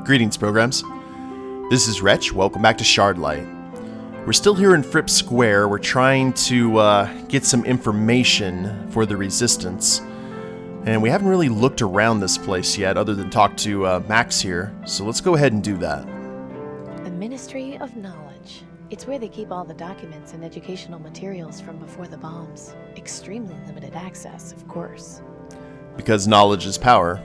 Greetings, programs. This is Wretch. Welcome back to Shardlight. We're still here in Fripp Square. We're trying to get some information for the Resistance. And we haven't really looked around this place yet, other than talk to Max here. So let's go ahead and do that. The Ministry of Knowledge. It's where they keep all the documents and educational materials from before the bombs. Extremely limited access, of course. Because knowledge is power.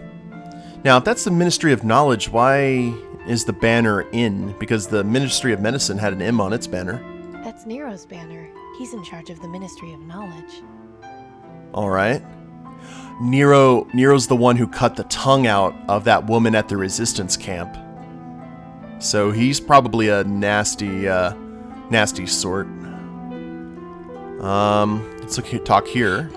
Now, if that's the Ministry of Knowledge, why is the banner in? Because the Ministry of Medicine had an M on its banner. That's Nero's banner. He's in charge of the Ministry of Knowledge. Alright. Nero's the one who cut the tongue out of that woman at the Resistance camp. So he's probably a nasty sort. Let's talk here.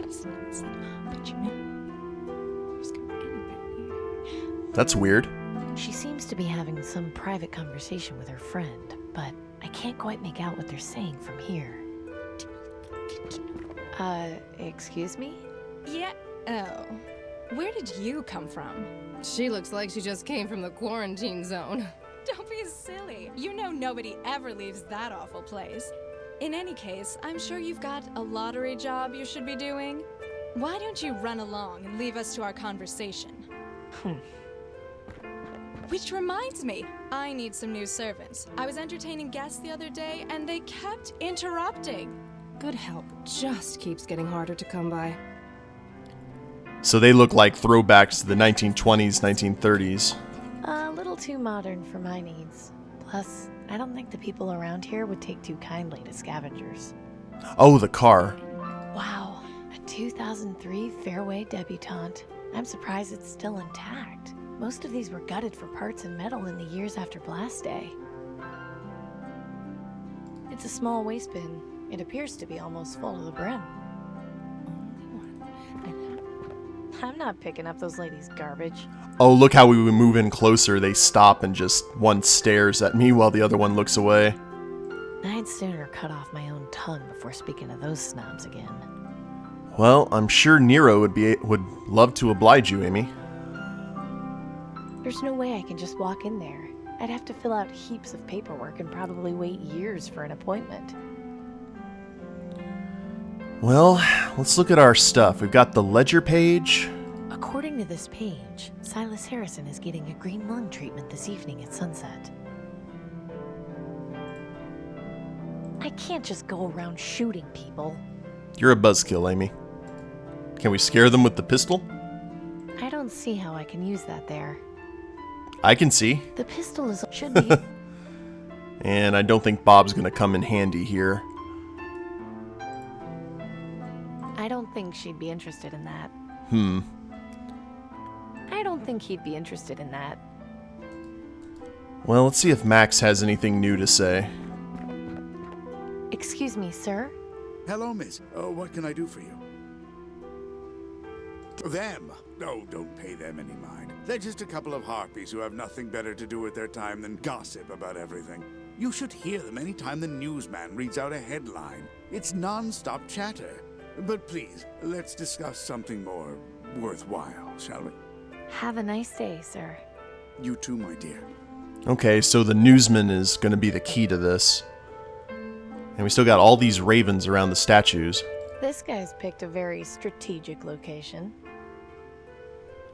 That's weird. She seems to be having some private conversation with her friend, but I can't quite make out what they're saying from here. Excuse me? Yeah. Oh. Where did you come from? She looks like she just came from the quarantine zone. Don't be silly. You know nobody ever leaves that awful place. In any case, I'm sure you've got a lottery job you should be doing. Why don't you run along and leave us to our conversation? Which reminds me, I need some new servants. I was entertaining guests the other day, and they kept interrupting. Good help just keeps getting harder to come by. So they look like throwbacks to the 1920s, 1930s. A little too modern for my needs. Plus, I don't think the people around here would take too kindly to scavengers. Oh, the car. Wow, a 2003 Fairway Debutante. I'm surprised it's still intact. Most of these were gutted for parts and metal in the years after Blast Day. It's a small waste bin. It appears to be almost full to the brim. I'm not picking up those ladies' garbage. Oh, look how we move in closer. They stop and just one stares at me while the other one looks away. I'd sooner cut off my own tongue before speaking to those snobs again. Well, I'm sure Nero would love to oblige you, Amy. There's no way I can just walk in there. I'd have to fill out heaps of paperwork and probably wait years for an appointment. Well, let's look at our stuff. We've got the ledger page. According to this page, Silas Harrison is getting a green lung treatment this evening at sunset. I can't just go around shooting people. You're a buzzkill, Amy. Can we scare them with the pistol? I don't see how I can use that there. I can see. The pistol should be... And I don't think Bob's gonna come in handy here. I don't think she'd be interested in that. I don't think he'd be interested in that. Well, let's see if Max has anything new to say. Excuse me, sir? Hello, miss. Oh, what can I do for you? Them? Oh, don't pay them any mind. They're just a couple of harpies who have nothing better to do with their time than gossip about everything. You should hear them any time the newsman reads out a headline. It's non-stop chatter. But please, let's discuss something more worthwhile, shall we? Have a nice day, sir. You too, my dear. Okay, so the newsman is going to be the key to this. And we still got all these ravens around the statues. This guy's picked a very strategic location.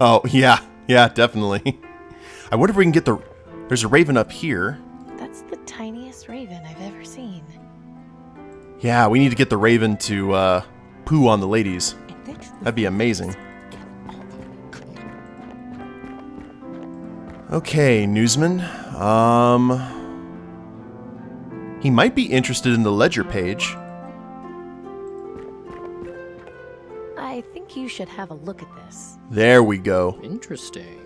Oh, yeah, definitely. I wonder if we can get there's a raven up here. That's the tiniest raven I've ever seen. Yeah, we need to get the raven to poo on the ladies. That'd be amazing. Okay, newsman. He might be interested in the ledger page. I think you should have a look at this. There we go. Interesting.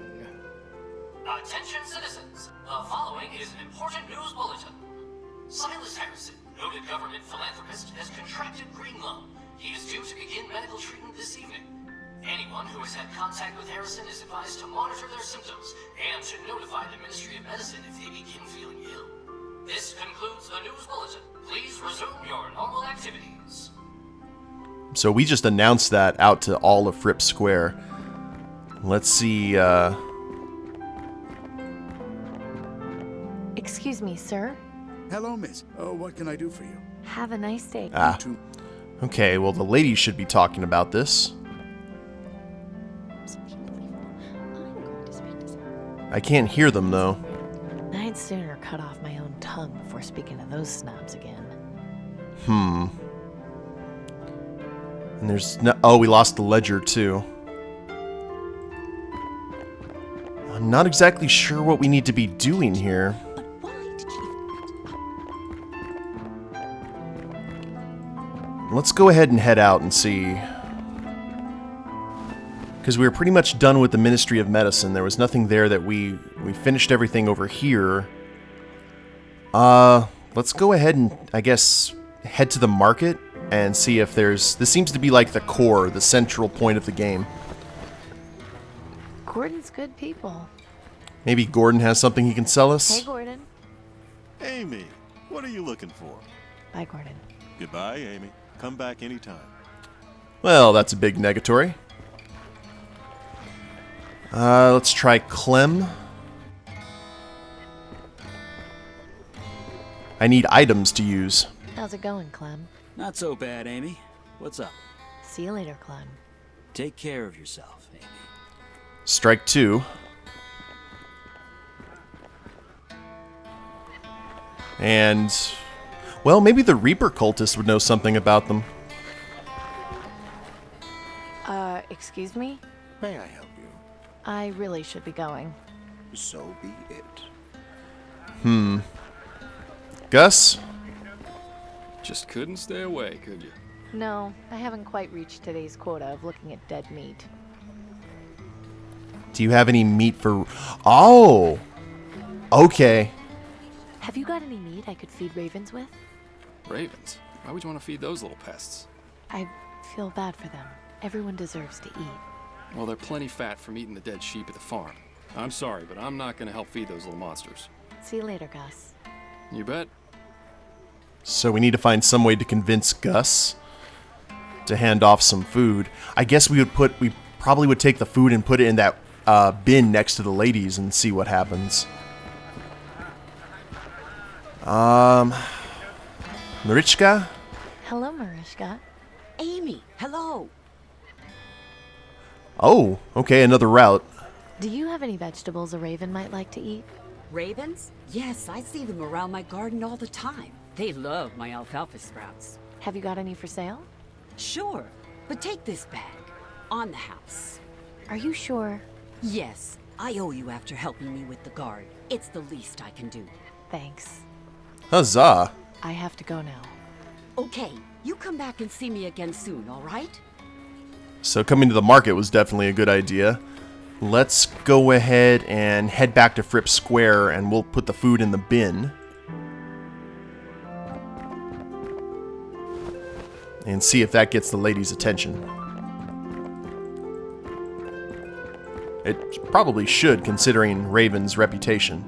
Attention citizens, the following is an important news bulletin. Silas Harrison, noted government philanthropist, has contracted green lung. He is due to begin medical treatment this evening. Anyone who has had contact with Harrison is advised to monitor their symptoms and to notify the Ministry of Medicine if they begin feeling ill. This concludes the news bulletin. Please resume your normal activities. So we just announced that out to all of Fripp Square. Let's see, Excuse me, sir. Hello, miss. What can I do for you? Have a nice day. Ah. To- Okay, well, the ladies should be talking about this. I can't hear them, though. I'd sooner cut off my own tongue before speaking to those snobs again. And there's no... Oh, we lost the ledger, too. I'm not exactly sure what we need to be doing here. Let's go ahead and head out and see. Because we were pretty much done with the Ministry of Medicine. There was nothing there that we finished everything over here. Let's go ahead and, I guess, head to the market and see if there's... This seems to be like the core, the central point of the game. Gordon's good people. Maybe Gordon has something he can sell us? Hey, Gordon. Amy, what are you looking for? Bye, Gordon. Goodbye, Amy. Come back anytime. Well, that's a big negatory. Let's try Clem. I need items to use. How's it going, Clem? Not so bad, Amy. What's up? See you later, Clem. Take care of yourself, Amy. Strike 2. And... Well, maybe the Reaper cultist would know something about them. Excuse me? May I help you? I really should be going. So be it. Gus? Just couldn't stay away, could you? No, I haven't quite reached today's quota of looking at dead meat. Do you have any meat for... Oh! Okay. Have you got any meat I could feed ravens with? Ravens? Why would you want to feed those little pests? I feel bad for them. Everyone deserves to eat. Well, they're plenty fat from eating the dead sheep at the farm. I'm sorry, but I'm not going to help feed those little monsters. See you later, Gus. You bet. So we need to find some way to convince Gus to hand off some food. I guess we probably would take the food and put it in that bin next to the ladies and see what happens. Marichka? Hello, Marishka. Amy, hello. Oh, okay, another route. Do you have any vegetables a raven might like to eat? Ravens? Yes, I see them around my garden all the time. They love my alfalfa sprouts. Have you got any for sale? Sure, but take this bag. On the house. Are you sure? Yes, I owe you after helping me with the guard. It's the least I can do. Thanks. Huzzah. I have to go now. Okay, you come back and see me again soon, all right? So coming to the market was definitely a good idea. Let's go ahead and head back to Fripp Square and we'll put the food in the bin. And see if that gets the ladies' attention. It probably should, considering Raven's reputation.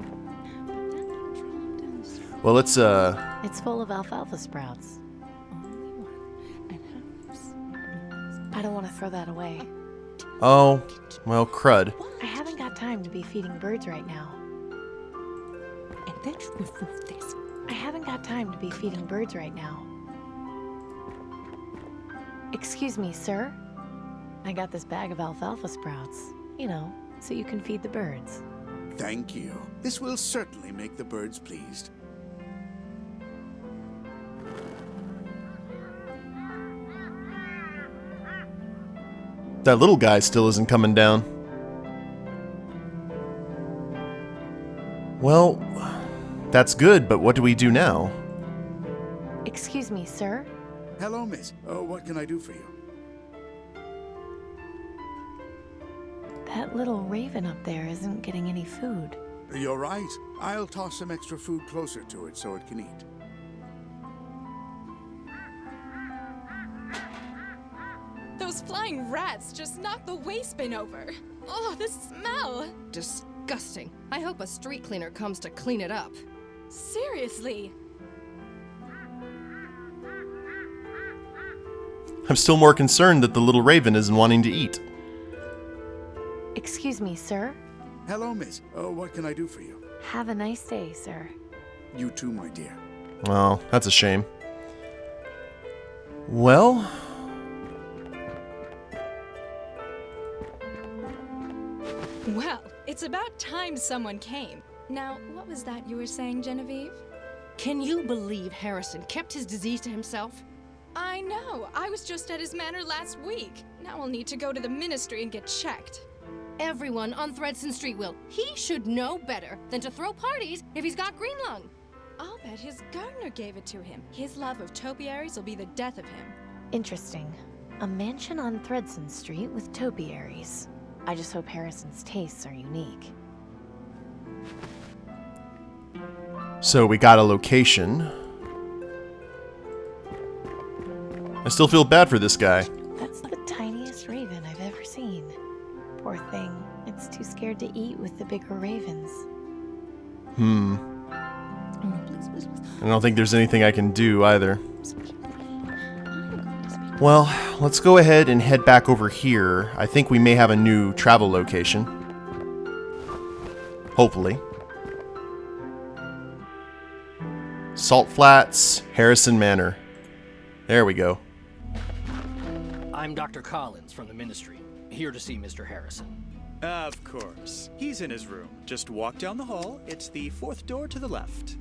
Well, let's, It's full of alfalfa sprouts. I don't want to throw that away. Oh, well, crud. I haven't got time to be feeding birds right now. I haven't got time to be feeding birds right now. Excuse me, sir? I got this bag of alfalfa sprouts. You know, so you can feed the birds. Thank you. This will certainly make the birds pleased. That little guy still isn't coming down. Well, that's good, but what do we do now? Excuse me, sir? Hello, miss. What can I do for you? That little raven up there isn't getting any food. You're right. I'll toss some extra food closer to it so it can eat. Those flying rats just knocked the waste bin over. Oh, the smell! Disgusting. I hope a street cleaner comes to clean it up. Seriously. I'm still more concerned that the little raven isn't wanting to eat. Excuse me, sir? Hello, miss. What can I do for you? Have a nice day, sir. You too, my dear. Oh, that's a shame. Well... Well, it's about time someone came. Now, what was that you were saying, Genevieve? Can you believe Harrison kept his disease to himself? I know. I was just at his manor last week. Now I'll need to go to the ministry and get checked. Everyone on Thredson Street will. He should know better than to throw parties if he's got green lung. I'll bet his gardener gave it to him. His love of topiaries will be the death of him. Interesting. A mansion on Thredson Street with topiaries. I just hope Harrison's tastes are unique. So we got a location. I still feel bad for this guy. That's the tiniest raven I've ever seen. Poor thing. It's too scared to eat with the bigger ravens. I don't think there's anything I can do either. Well, let's go ahead and head back over here. I think we may have a new travel location. Hopefully. Salt Flats, Harrison Manor. There we go. I'm Dr. Collins from the Ministry, here to see Mr. Harrison. Of course. He's in his room. Just walk down the hall. It's the 4th door to the left.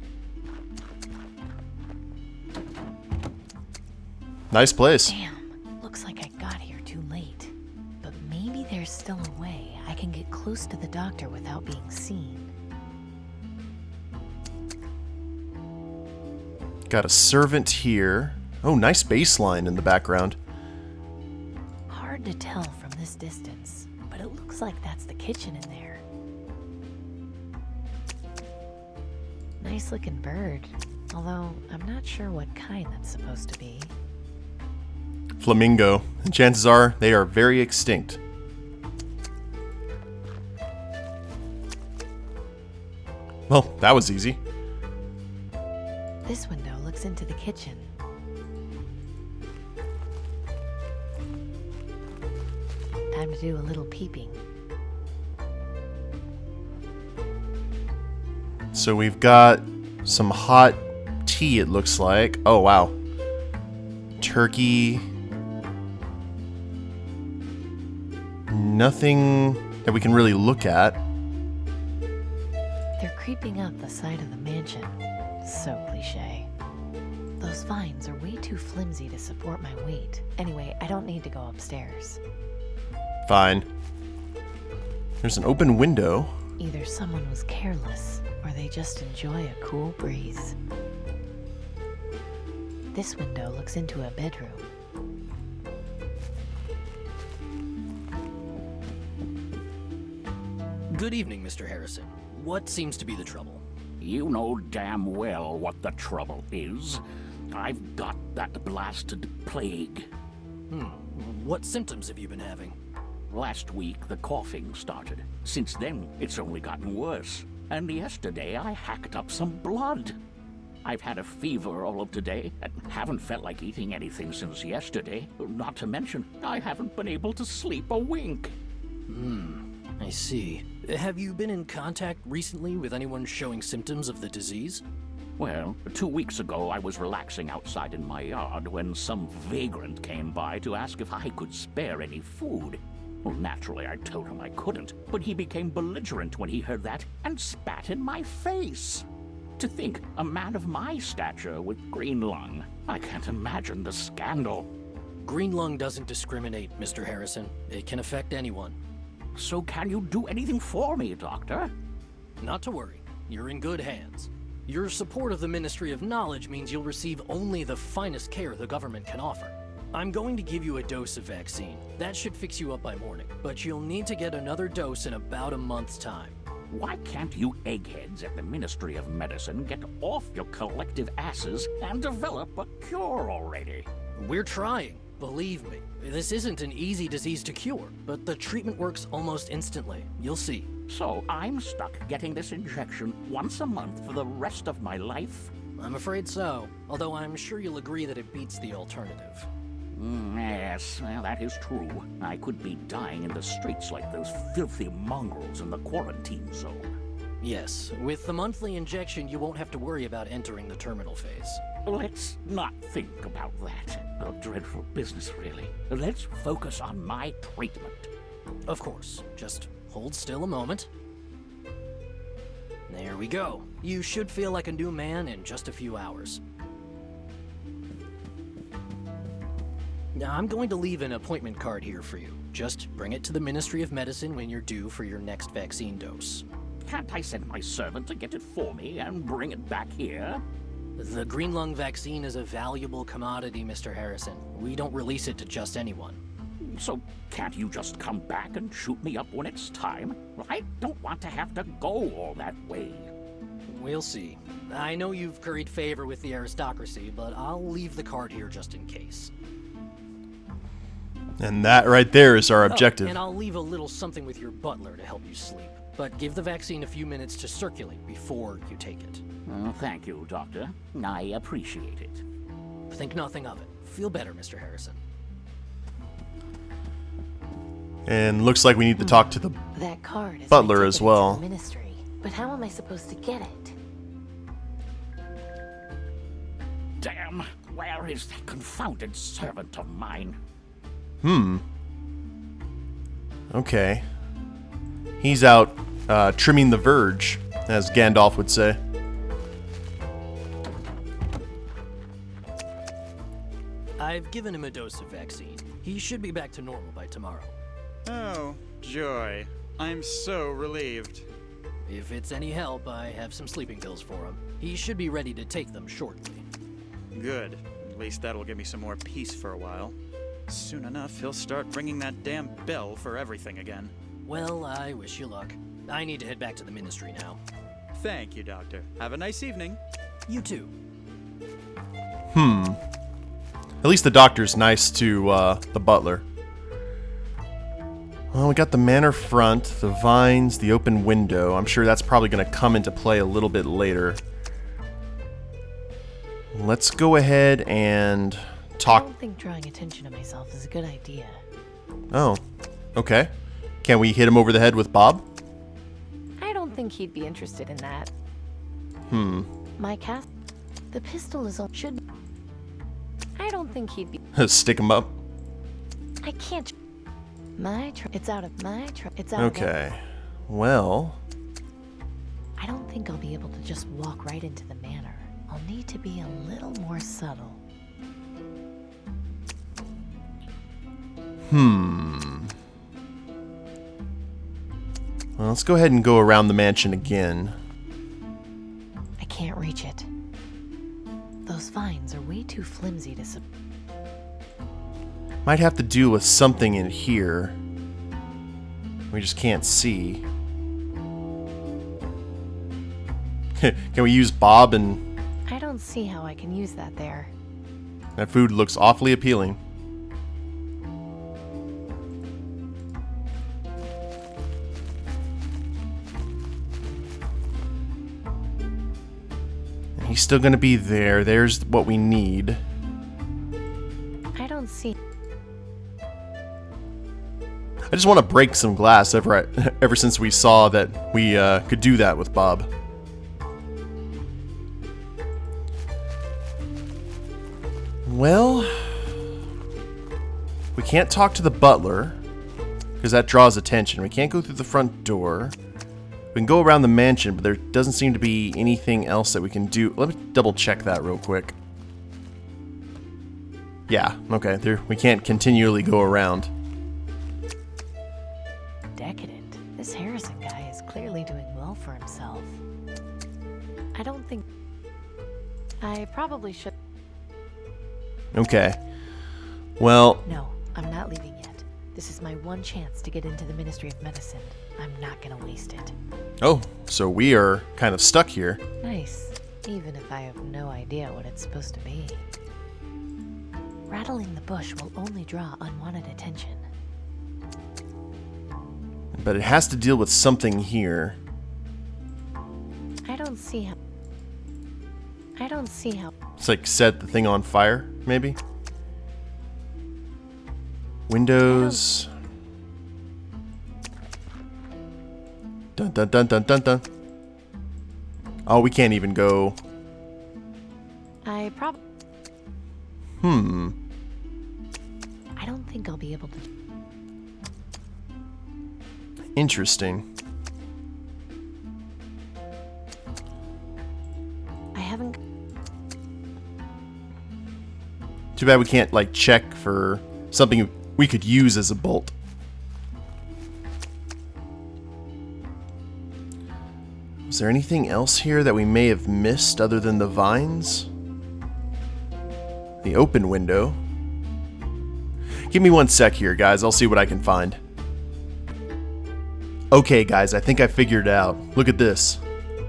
Nice place. Damn, looks like I got here too late. But maybe there's still a way I can get close to the doctor without being seen. Got a servant here. Oh, nice bass line in the background. Hard to tell from this distance, but it looks like that's the kitchen in there. Nice looking bird, although I'm not sure what kind that's supposed to be. Flamingo. And chances are they are very extinct. Well, that was easy. This window looks into the kitchen. Time to do a little peeping. So we've got some hot tea, it looks like. Oh, wow. Turkey. Nothing that we can really look at. They're creeping up the side of the mansion. So cliche. Those vines are way too flimsy to support my weight. Anyway, I don't need to go upstairs. Fine. There's an open window. Either someone was careless, or they just enjoy a cool breeze. This window looks into a bedroom. Good evening, Mr. Harrison. What seems to be the trouble? You know damn well what the trouble is. I've got that blasted plague. What symptoms have you been having? Last week, the coughing started. Since then, it's only gotten worse. And yesterday, I hacked up some blood. I've had a fever all of today, and haven't felt like eating anything since yesterday. Not to mention, I haven't been able to sleep a wink. I see. Have you been in contact recently with anyone showing symptoms of the disease? Well, 2 weeks ago, I was relaxing outside in my yard when some vagrant came by to ask if I could spare any food. Well, naturally, I told him I couldn't, but he became belligerent when he heard that and spat in my face. To think, a man of my stature with green lung. I can't imagine the scandal. Green lung doesn't discriminate, Mr. Harrison. It can affect anyone. So can you do anything for me, Doctor? Not to worry. You're in good hands. Your support of the Ministry of Knowledge means you'll receive only the finest care the government can offer. I'm going to give you a dose of vaccine. That should fix you up by morning, but you'll need to get another dose in about a month's time. Why can't you eggheads at the Ministry of Medicine get off your collective asses and develop a cure already? We're trying. Believe me, this isn't an easy disease to cure, but the treatment works almost instantly. You'll see. So I'm stuck getting this injection once a month for the rest of my life? I'm afraid so, although I'm sure you'll agree that it beats the alternative. Yes, well, that is true. I could be dying in the streets like those filthy mongrels in the quarantine zone. Yes, with the monthly injection, you won't have to worry about entering the terminal phase. Let's not think about that. A dreadful business, really. Let's focus on my treatment. Of course. Just hold still a moment. There we go. You should feel like a new man in just a few hours. Now, I'm going to leave an appointment card here for you. Just bring it to the Ministry of Medicine when you're due for your next vaccine dose. Can't I send my servant to get it for me and bring it back here? The green lung vaccine is a valuable commodity, Mr. Harrison. We don't release it to just anyone. So can't you just come back and shoot me up when it's time? I don't want to have to go all that way. We'll see. I know you've curried favor with the aristocracy, but I'll leave the card here just in case. And that right there is our objective. And I'll leave a little something with your butler to help you sleep. But give the vaccine a few minutes to circulate before you take it. Thank you, Doctor. I appreciate it. Think nothing of it. Feel better, Mr. Harrison. And looks like we need to talk to the That card is butler my as ticket well. to the ministry. But how am I supposed to get it? Damn, where is that confounded servant of mine? Okay. He's out trimming the verge, as Gandalf would say. I've given him a dose of vaccine. He should be back to normal by tomorrow. Oh, joy. I'm so relieved. If it's any help, I have some sleeping pills for him. He should be ready to take them shortly. Good. At least that'll give me some more peace for a while. Soon enough, he'll start ringing that damn bell for everything again. Well, I wish you luck. I need to head back to the ministry now. Thank you, Doctor. Have a nice evening. You too. At least the doctor's nice to the butler. Well, we got the manor front, the vines, the open window. I'm sure that's probably going to come into play a little bit later. Let's go ahead and talk. I don't think drawing attention to myself is a good idea. Oh, okay. Can we hit him over the head with Bob? I don't think he'd be interested in that. My cast... The pistol is on... Should... I don't think he'd be... Stick him up? I can't... It's out of my... It's out of... Okay. Well... I don't think I'll be able to just walk right into the manor. I'll need to be a little more subtle. Well, let's go ahead and go around the mansion again. I can't reach it. Those vines are way too flimsy to... Might have to deal with something in here. We just can't see. Can we use Bob and... I don't see how I can use that there. That food looks awfully appealing. He's still gonna be there. There's what we need. I don't see... I just want to break some glass ever since we saw that we could do that with Bob. Well, we can't talk to the butler because that draws attention. We can't go through the front door. We can go around the mansion, but there doesn't seem to be anything else that we can do. Let me double check that real quick. Yeah, okay, we can't continually go around. Decadent. This Harrison guy is clearly doing well for himself. I don't think... I probably should... Okay. Well... No, I'm not leaving yet. This is my one chance to get into the Ministry of Medicine. I'm not gonna waste it. Oh, so we are kind of stuck here. Nice, even if I have no idea what it's supposed to be. Rattling the bush will only draw unwanted attention. But it has to deal with something here. I don't see how... It's like set the thing on fire, maybe? Windows... Dun dun dun dun dun dun. Oh, we can't even go. I probably... I don't think I'll be able to... Interesting. I haven't... Too bad we can't, like, check for something we could use as a bolt. Is there anything else here that we may have missed other than the vines? The open window. Give me 1 sec here, guys. I'll see what I can find. Okay, guys, I think I figured it out. Look at this.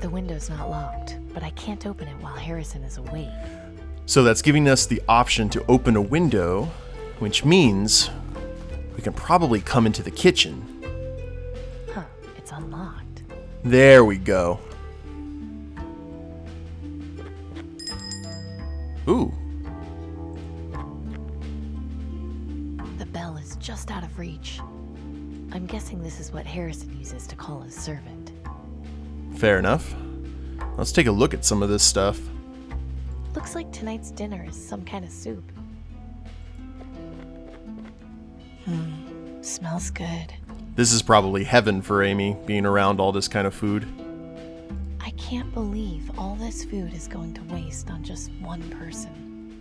The window's not locked, but I can't open it while Harrison is awake. So that's giving us the option to open a window, which means we can probably come into the kitchen. Huh, it's unlocked. There we go. Ooh. The bell is just out of reach. I'm guessing this is what Harrison uses to call his servant. Fair enough. Let's take a look at some of this stuff. Looks like tonight's dinner is some kind of soup. Smells good. This is probably heaven for Amy, being around all this kind of food. I can't believe all this food is going to waste on just one person.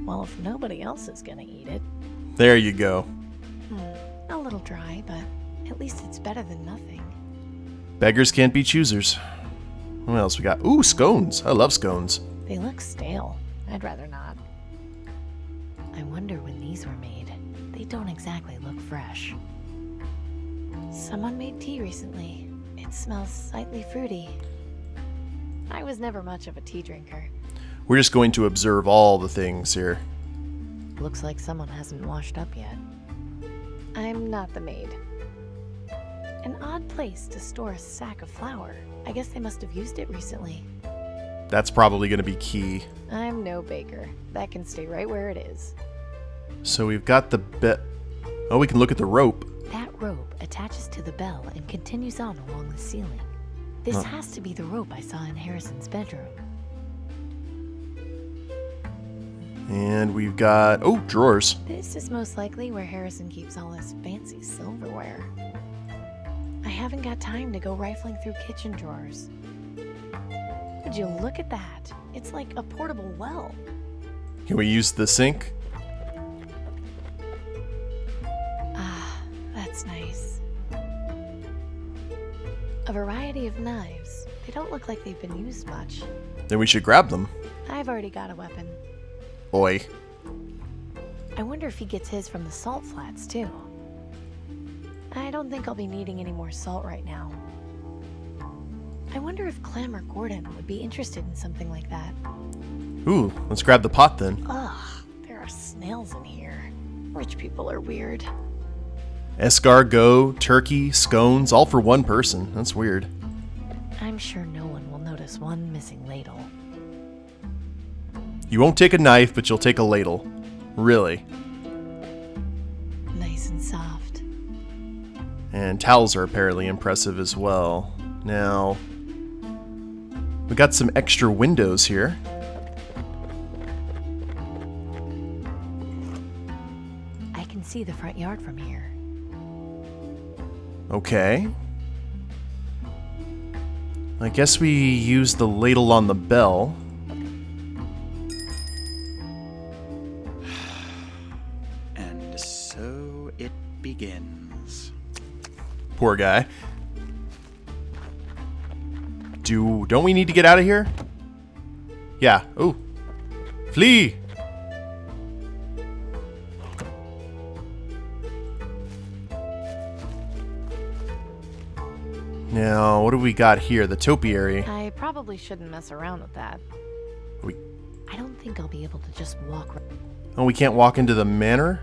Well, if nobody else is gonna eat it. There you go. A little dry, but at least it's better than nothing. Beggars can't be choosers. What else we got? Ooh, scones. I love scones. They look stale. I'd rather not. I wonder when these were made. They don't exactly look fresh. Someone made tea recently. It smells slightly fruity. I was never much of a tea drinker. We're just going to observe all the things here. Looks like someone hasn't washed up yet. I'm not the maid. An odd place to store a sack of flour. I guess they must have used it recently. That's probably going to be key. I'm no baker. That can stay right where it is. So we've got the Oh, we can look at the rope. That rope attaches to the bell and continues on along the ceiling. This has to be the rope I saw in Harrison's bedroom. And we've got, oh, drawers. This is most likely where Harrison keeps all his fancy silverware. I haven't got time to go rifling through kitchen drawers. Would you look at that? It's like a portable well. Can we use the sink? Ah, that's nice. A variety of knives. They don't look like they've been used much. Then we should grab them. I've already got a weapon. Oi. I wonder if he gets his from the salt flats, too. I don't think I'll be needing any more salt right now. I wonder if Clem or Gordon would be interested in something like that. Ooh, let's grab the pot then. Ugh, there are snails in here. Rich people are weird. Escargot, turkey, scones, all for one person. That's weird. I'm sure no one will notice one missing ladle. You won't take a knife, but you'll take a ladle. Really. Nice and soft. And towels are apparently impressive as well. Now, we got some extra windows here. I can see the front yard from here. Okay. I guess we use the ladle on the bell. And so it begins. Poor guy. Don't we need to get out of here? Yeah. Oh. Flee! Now, what do we got here? The topiary. I probably shouldn't mess around with that. I don't think I'll be able to just walk. Oh, we can't walk into the manor?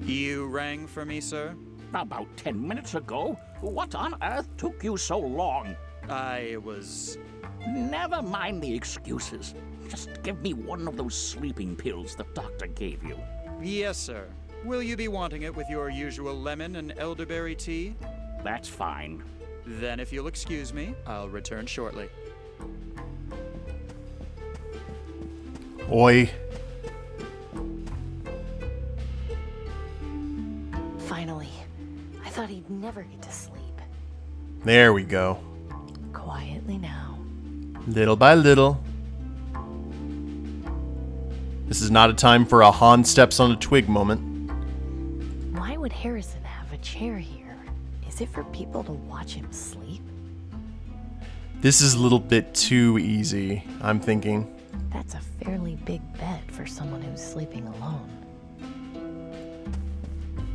You rang for me, sir? About 10 minutes ago. What on earth took you so long? I was... Never mind the excuses. Just give me one of those sleeping pills the doctor gave you. Yes, sir. Will you be wanting it with your usual lemon and elderberry tea? That's fine. Then if you'll excuse me, I'll return shortly. Oi. Finally. I thought he'd never get to sleep. There we go. Quietly now. Little by little. This is not a time for a Han steps on a twig moment. Why would Harrison have a chair here? Is it for people to watch him sleep? This is a little bit too easy, I'm thinking. That's a fairly big bed for someone who's sleeping alone.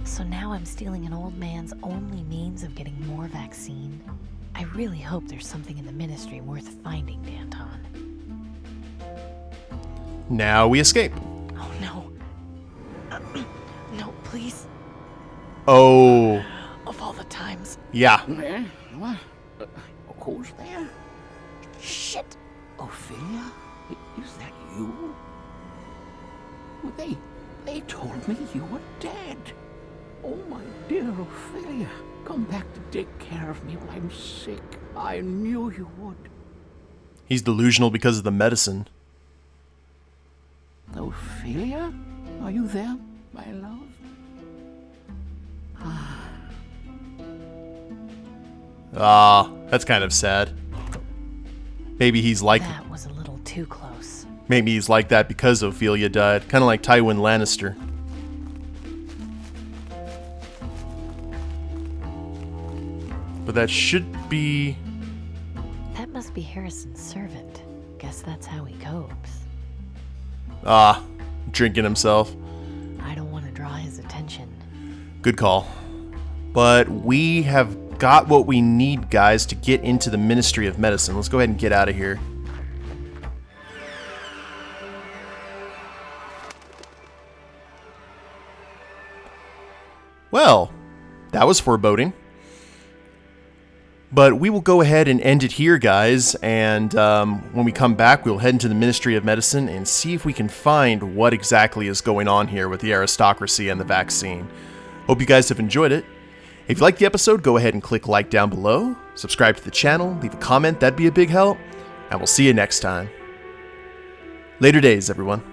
So now I'm stealing an old man's only means of getting more vaccine? I really hope there's something in the ministry worth finding, Danton. Now we escape. Oh no. No, please. Oh. Of all the times. Yeah. What? Who's there? Shit. Ophelia? Is that you? Well, they told me you were dead. Oh, my dear Ophelia, come back to take care of me while I'm sick. I knew you would. He's delusional because of the medicine. Ophelia? Are you there, my love? That's kind of sad. Maybe he's like... That was a little too close. Maybe he's like that because Ophelia died. Kind of like Tywin Lannister. But that should be... That must be Harrison's servant. Guess that's how he copes. Drinking himself. I don't want to draw his attention. Good call. But we have got what we need, guys, to get into the Ministry of Medicine. Let's go ahead and get out of here. Well, that was foreboding. But we will go ahead and end it here, guys, and when we come back, we'll head into the Ministry of Medicine and see if we can find what exactly is going on here with the aristocracy and the vaccine. Hope you guys have enjoyed it. If you liked the episode, go ahead and click like down below, subscribe to the channel, leave a comment, that'd be a big help, and we'll see you next time. Later days, everyone.